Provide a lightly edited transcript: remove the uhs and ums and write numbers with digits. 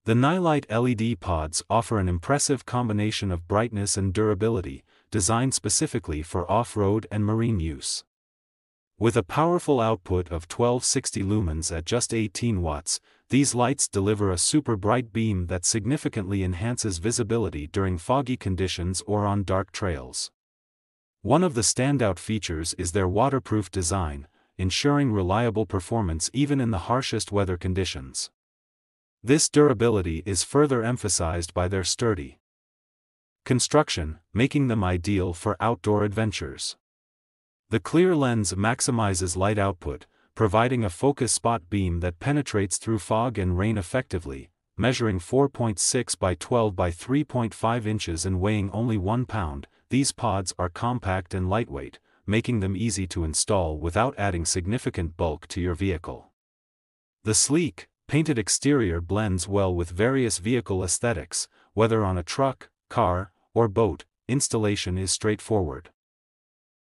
The Nilight LED pods offer an impressive combination of brightness and durability, designed specifically for off-road and marine use. With a powerful output of 1260 lumens at just 18 watts, these lights deliver a super bright beam that significantly enhances visibility during foggy conditions or on dark trails. One of the standout features is their waterproof design, ensuring reliable performance even in the harshest weather conditions. This durability is further emphasized by their sturdy construction, making them ideal for outdoor adventures. The clear lens maximizes light output, providing a focus spot beam that penetrates through fog and rain effectively, measuring 4.6 by 12 by 3.5 inches and weighing only 1 pound. These pods are compact and lightweight, making them easy to install without adding significant bulk to your vehicle. The sleek, painted exterior blends well with various vehicle aesthetics, whether on a truck, car, or boat. Installation is straightforward.